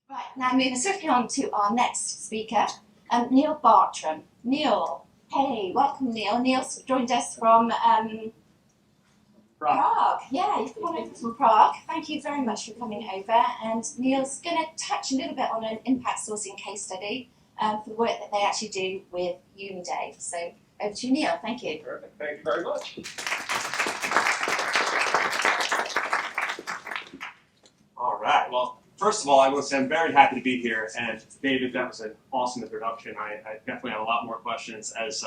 Right, now moving swiftly on to our next speaker, Neal Bartram. Neal, hey, welcome Neal. Neal's joined us from Prague. Yeah, you've come on over from Prague. Thank you very much for coming over. And Neal's going to touch a little bit on an impact sourcing case study for the work that they actually do with Uniday. So over to you, Neal. Thank you. Perfect. Thank you very much. All right. Well, first of all, I want to say I'm very happy to be here. And David, that was an awesome introduction. I definitely have a lot more questions as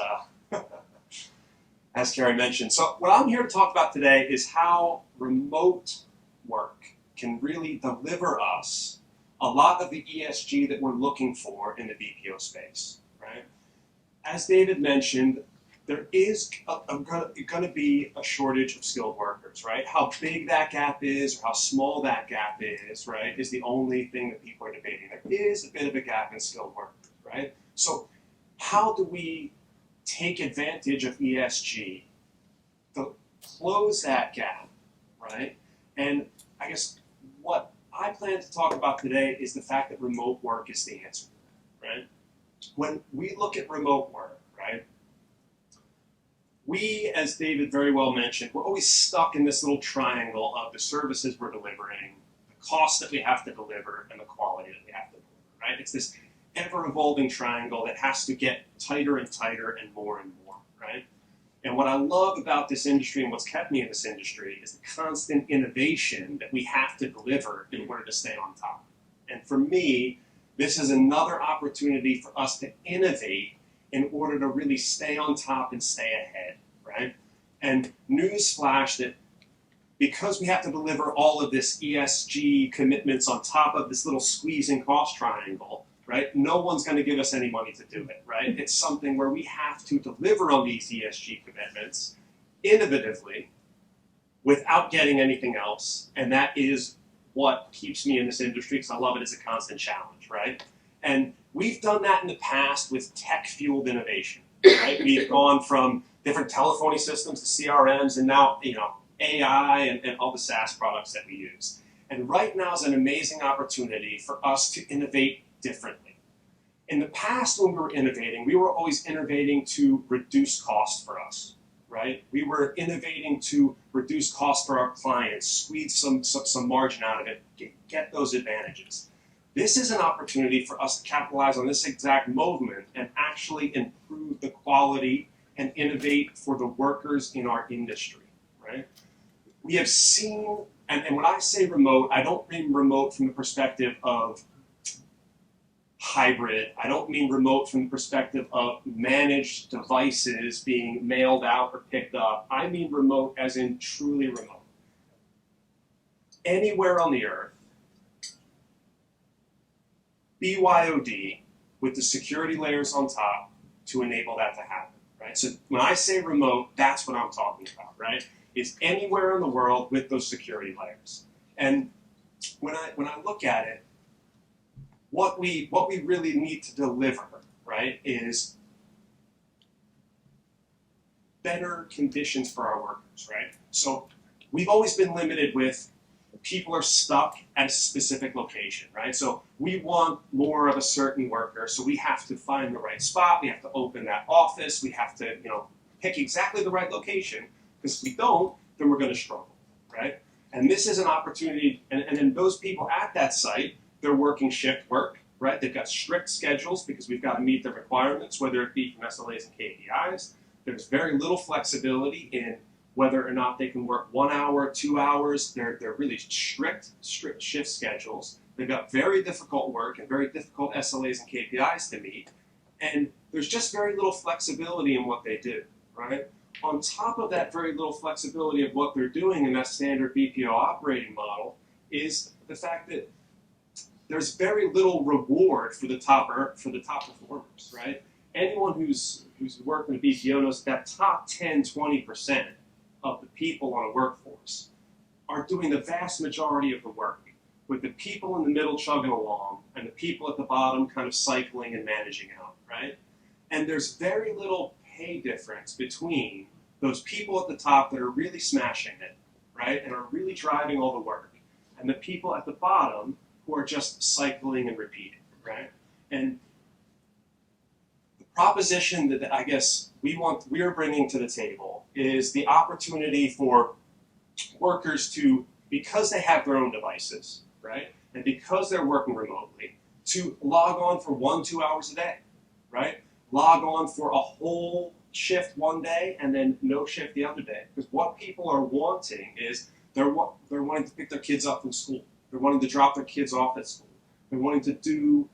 Carrie mentioned. So what I'm here to talk about today is how remote work can really deliver us a lot of the ESG that we're looking for in the BPO space, right? As David mentioned, there is going to be a shortage of skilled workers, right? How big that gap is or how small that gap is, right, is the only thing that people are debating. There is a bit of a gap in skilled workers, right? So how do we take advantage of ESG to close that gap, right? And I guess what I plan to talk about today is the fact that remote work is the answer, right? When we look at remote work, right, we, as David very well mentioned, we're always stuck in this little triangle of the services we're delivering, the cost that we have to deliver, and the quality that we have to deliver, right? It's this ever-evolving triangle that has to get tighter and tighter and more, right? And what I love about this industry and what's kept me in this industry is the constant innovation that we have to deliver in order to stay on top. And for me, this is another opportunity for us to innovate in order to really stay on top and stay ahead, right? And newsflash that because we have to deliver all of this ESG commitments on top of this little squeezing cost triangle, right? No one's going to give us any money to do it, right? It's something where we have to deliver on these ESG commitments innovatively without getting anything else. And that is what keeps me in this industry because I love it as a constant challenge, right? And we've done that in the past with tech-fueled innovation, right? We've gone from different telephony systems to CRMs and now, AI and all the SaaS products that we use. And right now is an amazing opportunity for us to innovate differently. In the past, when we were innovating, we were always innovating to reduce costs for us, right? We were innovating to reduce costs for our clients, squeeze some margin out of it, get those advantages. This is an opportunity for us to capitalize on this exact movement and actually improve the quality and innovate for the workers in our industry, right? We have seen, and when I say remote, I don't mean remote from the perspective of hybrid. I don't mean remote from the perspective of managed devices being mailed out or picked up. I mean remote as in truly remote. Anywhere on the earth, BYOD, with the security layers on top to enable that to happen, right? So when I say remote, that's what I'm talking about, right? It's anywhere in the world with those security layers. And when I look at it, what we really need to deliver, right, is better conditions for our workers, right? So we've always been limited with people are stuck at a specific location, right? So we want more of a certain worker, so we have to find the right spot, we have to open that office, we have to, pick exactly the right location, because if we don't, then we're going to struggle, right? And this is an opportunity, and then those people at that site, they're working shift work, right? They've got strict schedules because we've got to meet the requirements, whether it be from SLAs and KPIs. There's very little flexibility in whether or not they can work 1 hour, 2 hours. They're really strict shift schedules. They've got very difficult work and very difficult SLAs and KPIs to meet. And there's just very little flexibility in what they do, right? On top of that very little flexibility of what they're doing in that standard BPO operating model is the fact that there's very little reward for the top performers, right? Anyone who's worked in a BPO knows that top 10, 20% of the people on a workforce are doing the vast majority of the work, with the people in the middle chugging along and the people at the bottom kind of cycling and managing out, right? And there's very little pay difference between those people at the top that are really smashing it, right, and are really driving all the work, and the people at the bottom who are just cycling and repeating, right? And the proposition that I guess we're bringing to the table is the opportunity for workers to, because they have their own devices, right? And because they're working remotely, to log on for 1-2 hours a day, right? Log on for a whole shift one day and then no shift the other day. Because what people are wanting is they're wanting to pick their kids up from school. They're wanting to drop their kids off at school. They're wanting to do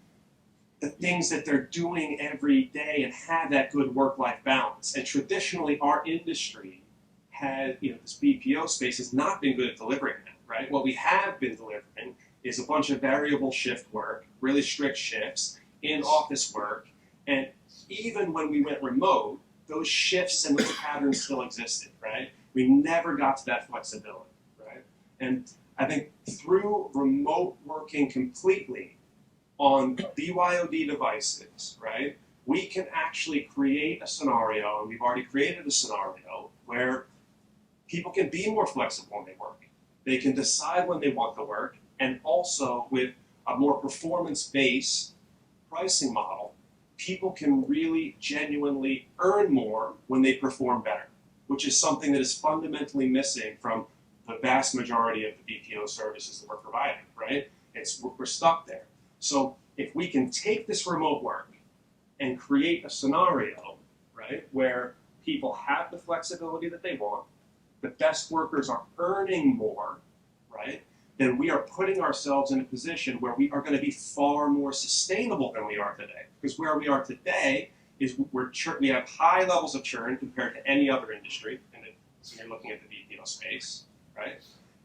the things that they're doing every day and have that good work-life balance. And traditionally, our industry has, this BPO space has not been good at delivering that, right? What we have been delivering is a bunch of variable shift work, really strict shifts, in-office work, and even when we went remote, those shifts and those patterns still existed, right? We never got to that flexibility, right? And I think through remote working completely on BYOD devices, right, we can actually create a scenario, and we've already created a scenario, where people can be more flexible when they work. They can decide when they want to work, and also with a more performance-based pricing model, people can really genuinely earn more when they perform better, which is something that is fundamentally missing from the vast majority of the BPO services that we're providing, right? We're stuck there. So if we can take this remote work and create a scenario, right, where people have the flexibility that they want, the best workers are earning more, right, then we are putting ourselves in a position where we are going to be far more sustainable than we are today. Because where we are today is we have high levels of churn compared to any other industry, so you're looking at the BPO space, right?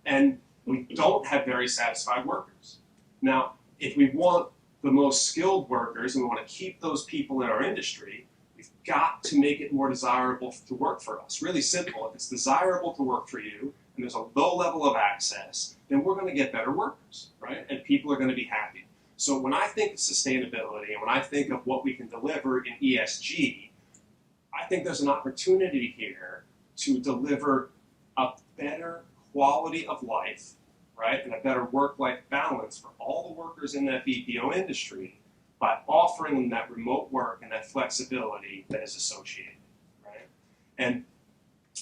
And we don't have very satisfied workers. Now, if we want the most skilled workers and we want to keep those people in our industry, we've got to make it more desirable to work for us. Really simple. If it's desirable to work for you and there's a low level of access, then we're going to get better workers, right? And people are going to be happy. So when I think of sustainability and when I think of what we can deliver in ESG, I think there's an opportunity here to deliver a better quality of life, right, and a better work-life balance for all the workers in that BPO industry by offering them that remote work and that flexibility that is associated, right? And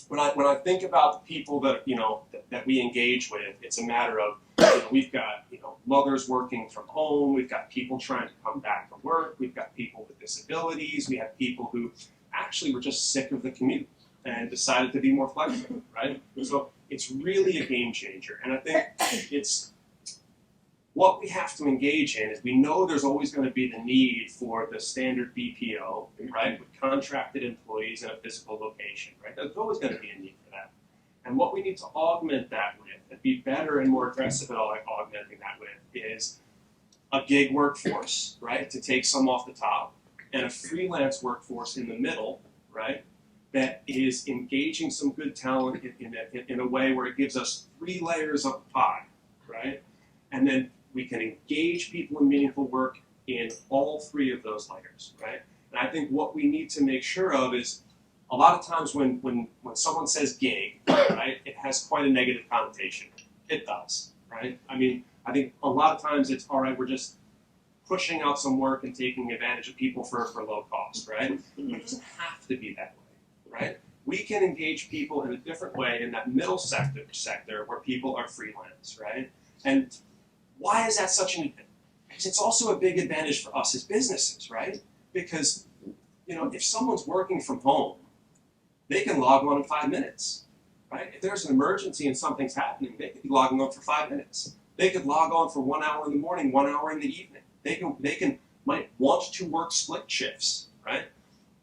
when I think about the people that that we engage with, it's a matter of we've got mothers working from home, we've got people trying to come back to work, we've got people with disabilities, we have people who actually were just sick of the commute and decided to be more flexible, right? So it's really a game changer, and I think it's what we have to engage in is we know there's always going to be the need for the standard BPO, right, with contracted employees in a physical location, right? There's always going to be a need for that. And what we need to augment that with and be better and more aggressive at augmenting that with is a gig workforce, right, to take some off the top, and a freelance workforce in the middle, right, that is engaging some good talent in a way where it gives us 3 layers of the pie, right? And then we can engage people in meaningful work in all 3 of those layers, right? And I think what we need to make sure of is a lot of times when someone says gig, right, it has quite a negative connotation. It does, right? I mean, I think a lot of times it's, all right, we're just pushing out some work and taking advantage of people for low cost, right? It doesn't have to be that way, right? We can engage people in a different way in that middle sector where people are freelance, right? And why is that such an advantage? Because it's also a big advantage for us as businesses, right? Because, if someone's working from home, they can log on in 5 minutes, right? If there's an emergency and something's happening, they could be logging on for 5 minutes. They could log on for 1 hour in the morning, 1 hour in the evening. They might want to work split shifts, right?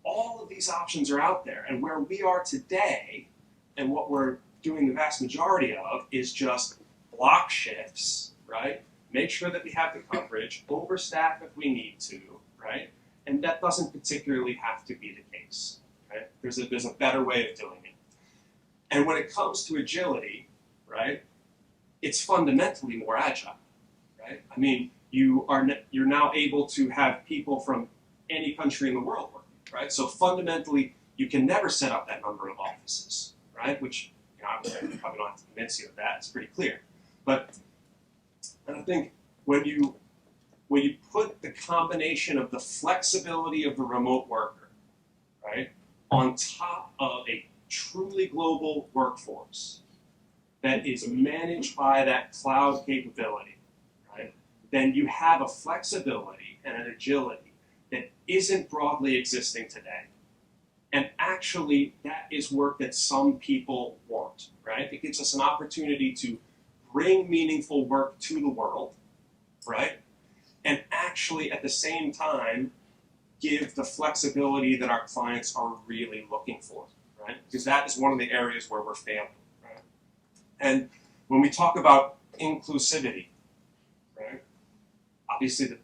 All of these options are out there, and where we are today, and what we're doing the vast majority of, is just block shifts, right? Make sure that we have the coverage, overstaff if we need to, right? And that doesn't particularly have to be the case, right? There's a better way of doing it. And when it comes to agility, right, it's fundamentally more agile, right? I mean, you're now able to have people from any country in the world working, right? So fundamentally, you can never set up that number of offices, right? Which, I probably don't have to convince you of that. It's pretty clear. But and I think when you put the combination of the flexibility of the remote worker, right, on top of a truly global workforce that is managed by that cloud capability, right, then you have a flexibility and an agility that isn't broadly existing today. And actually, that is work that some people want, right? It gives us an opportunity to bring meaningful work to the world, right? And actually, at the same time, give the flexibility that our clients are really looking for, right? Because that is one of the areas where we're failing, right? And when we talk about inclusivity, right? Obviously, the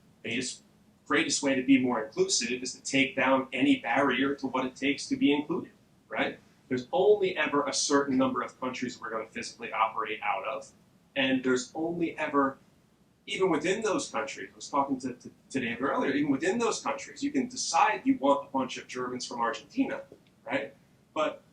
greatest way to be more inclusive is to take down any barrier to what it takes to be included, right? There's only ever a certain number of countries we're going to physically operate out of, and there's only ever, even within those countries, I was talking to David earlier, even within those countries, you can decide you want a bunch of Germans from Argentina, right? But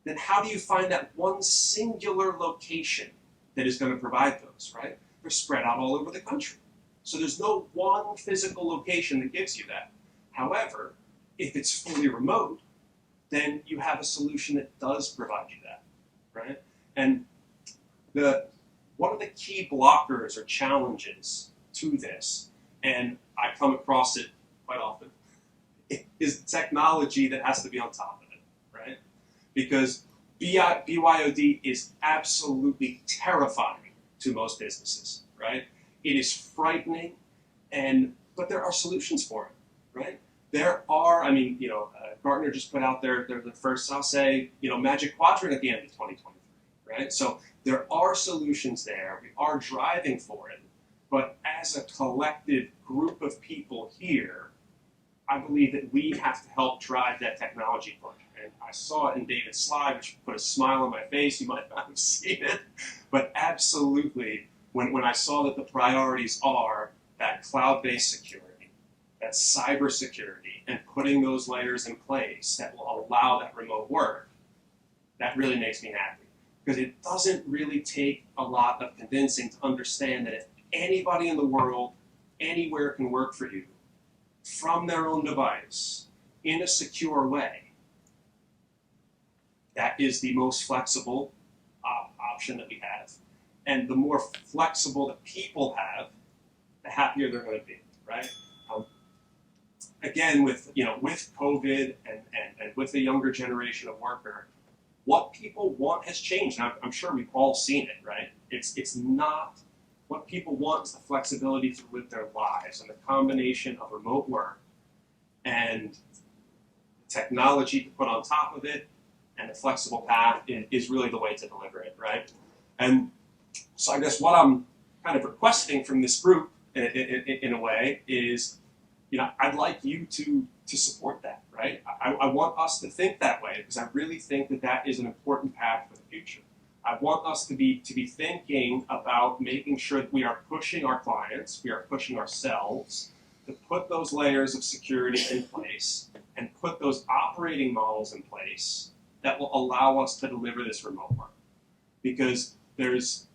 then how do you find that one singular location that is going to provide those, right? They're spread out all over the country. So there's no one physical location that gives you that. However, if it's fully remote, then you have a solution that does provide you that, right? And one of the key blockers or challenges to this, and I come across it quite often, is the technology that has to be on top of it, right? Because BYOD is absolutely terrifying to most businesses, right? It is frightening, but there are solutions for it, right? There are, Gartner just put out their first, I'll say, Magic Quadrant at the end of 2023, right? So there are solutions there. We are driving for it, but as a collective group of people here, I believe that we have to help drive that technology push. And I saw it in David's slide, which put a smile on my face. You might not have seen it, but absolutely. When I saw that the priorities are that cloud-based security, that cybersecurity, and putting those layers in place that will allow that remote work, that really makes me happy. Because it doesn't really take a lot of convincing to understand that if anybody in the world, anywhere can work for you, from their own device, in a secure way, that is the most flexible option that we have. And the more flexible that people have, the happier they're going to be, right? Again, with COVID and with the younger generation of worker, what people want has changed. I'm sure we've all seen it, right? It's not what people want is the flexibility to live their lives, and the combination of remote work and technology to put on top of it and the flexible path is really the way to deliver it, right? And so I guess what I'm kind of requesting from this group, in a way, is, I'd like you to support that, right? I want us to think that way because I really think that is an important path for the future. I want us to be thinking about making sure that we are pushing our clients, we are pushing ourselves to put those layers of security in place and put those operating models in place that will allow us to deliver this remote work. Because there's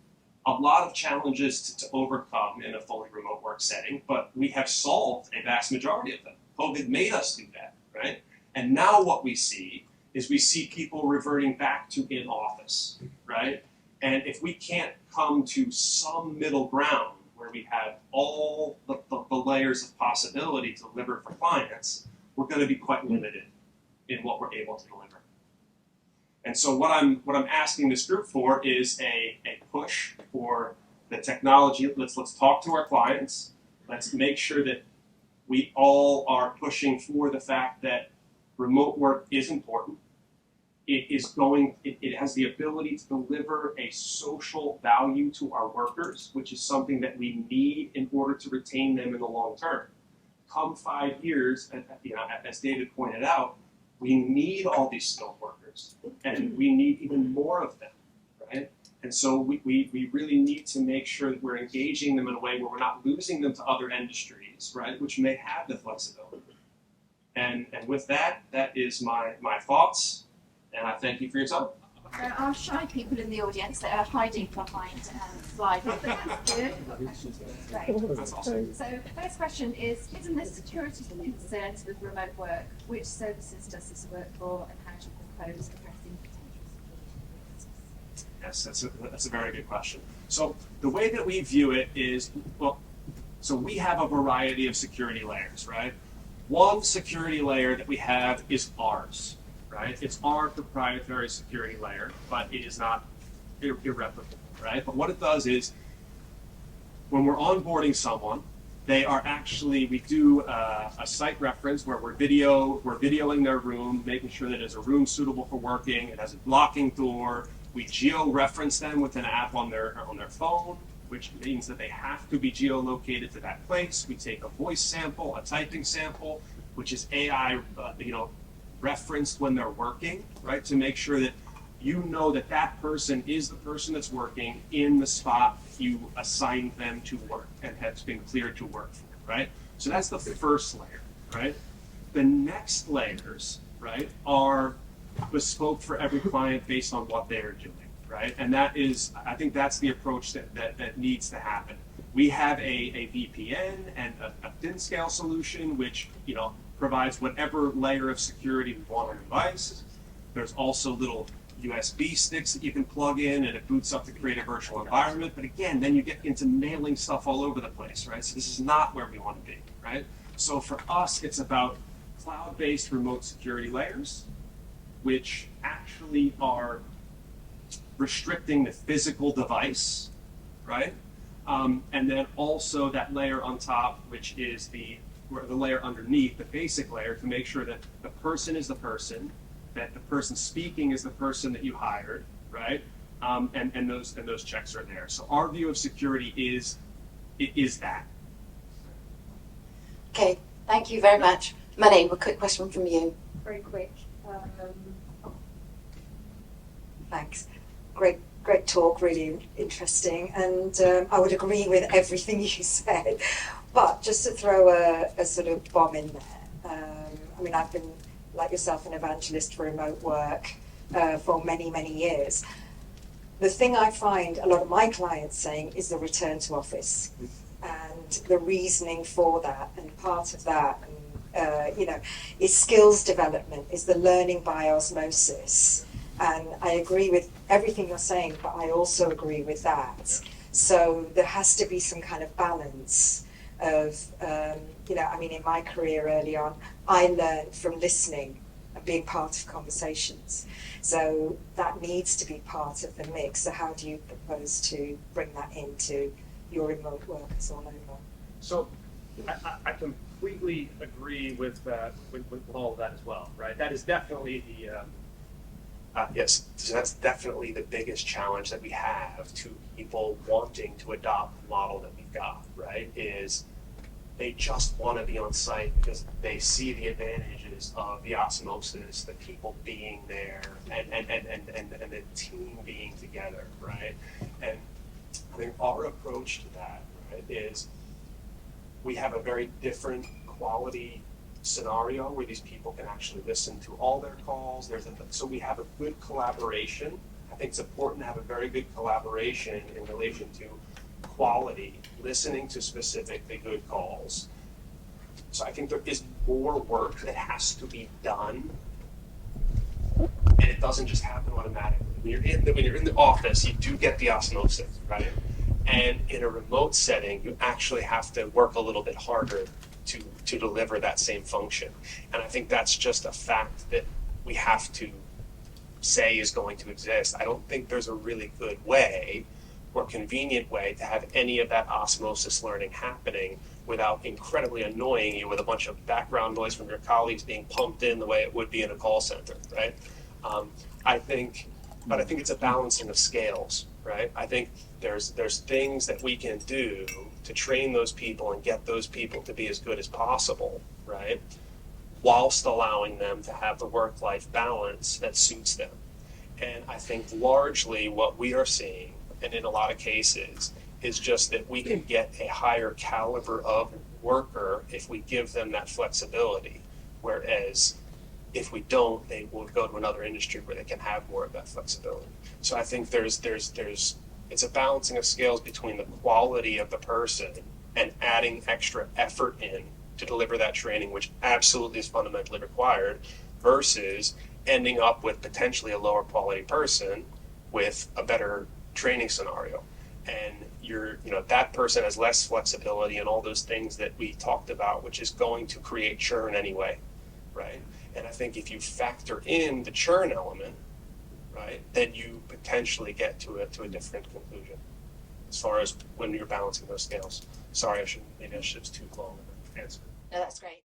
a lot of challenges to overcome in a fully remote work setting, but we have solved a vast majority of them. COVID made us do that, right? And now what we see is we see people reverting back to in office, right? And if we can't come to some middle ground where we have all the layers of possibility to deliver for clients, we're going to be quite limited in what we're able to deliver. And so what I'm asking this group for is a push for the technology. Let's talk to our clients. Let's make sure that we all are pushing for the fact that remote work is important. It has the ability to deliver a social value to our workers, which is something that we need in order to retain them in the long term. Come 5 years, as David pointed out, we need all these skilled workers, and we need even more of them, right? And so we really need to make sure that we're engaging them in a way where we're not losing them to other industries, right, which may have the flexibility. And with that is my thoughts, and I thank you for your time. There are shy people in the audience that are hiding behind slides, but that's good. Great. That's awesome. So the first question is, given the security concerns with remote work, which services does this work for and how do you propose addressing potential security risks? Yes, that's a very good question. So the way that we view it is, well, so we have a variety of security layers, right? One security layer that we have is ours, right? It's our proprietary security layer, but it is not irreplicable, right? But what it does is, when we're onboarding someone, we do a site reference where we're videoing their room, making sure that it's a room suitable for working, it has a locking door. We geo-reference them with an app on their phone, which means that they have to be geolocated to that place. We take a voice sample, a typing sample, which is AI, referenced when they're working, right? To make sure that you know that that person is the person that's working in the spot you assigned them to work and has been cleared to work for, right? So that's the first layer, right? The next layers, right, are bespoke for every client based on what they're doing, right? And that is, I think that's the approach that needs to happen. We have a VPN and a thin scale solution, which, provides whatever layer of security we want on the device. There's also little USB sticks that you can plug in and it boots up to create a virtual environment. But again, then you get into mailing stuff all over the place, right? So this is not where we want to be, right? So for us, it's about cloud-based remote security layers, which actually are restricting the physical device, right? And then also that layer on top, which is the layer underneath, the basic layer, to make sure that the person is the person, that the person speaking is the person that you hired, right? And those checks are there. So our view of security is that. Okay, thank you very much. Manny, a quick question from you. Very quick. Thanks. Great talk, really interesting. And I would agree with everything you said. But just to throw a sort of bomb in there, I've been, like yourself, an evangelist for remote work for many, many years. The thing I find a lot of my clients saying is the return to office and the reasoning for that. And part of that, is skills development, is the learning by osmosis. And I agree with everything you're saying, but I also agree with that. So there has to be some kind of balance of, in my career early on, I learned from listening and being part of conversations. So that needs to be part of the mix. So how do you propose to bring that into your remote workers all over? So I completely agree with all of that as well, right? That is definitely the... Yes, so that's definitely the biggest challenge that we have to people wanting to adopt the model that we've got, right? Is they just want to be on site because they see the advantages of the osmosis, the people being there, and the team being together, right? And I think our approach to that, right, is we have a very different quality scenario where these people can actually listen to all their calls. So we have a good collaboration. I think it's important to have a very good collaboration in relation to quality, listening to specifically good calls. So I think there is more work that has to be done, and it doesn't just happen automatically. When you're in the office, you do get the osmosis, right? And in a remote setting, you actually have to work a little bit harder to deliver that same function. And I think that's just a fact that we have to say is going to exist. I don't think there's a really good way or convenient way to have any of that osmosis learning happening without incredibly annoying you with a bunch of background noise from your colleagues being pumped in the way it would be in a call center, right? I think it's a balancing of scales, right? I think there's things that we can do to train those people and get those people to be as good as possible, right? Whilst allowing them to have the work-life balance that suits them. And I think largely what we are seeing, and in a lot of cases, is just that we can get a higher caliber of worker if we give them that flexibility. Whereas If we don't, they will go to another industry where they can have more of that flexibility. So I think it's a balancing of scales between the quality of the person and adding extra effort in to deliver that training, which absolutely is fundamentally required, versus ending up with potentially a lower quality person with a better training scenario. And that person has less flexibility and all those things that we talked about, which is going to create churn anyway, right? And I think if you factor in the churn element, right, then you potentially get to a different conclusion as far as when you're balancing those scales. Sorry, maybe I should have too long an answer. No, that's great.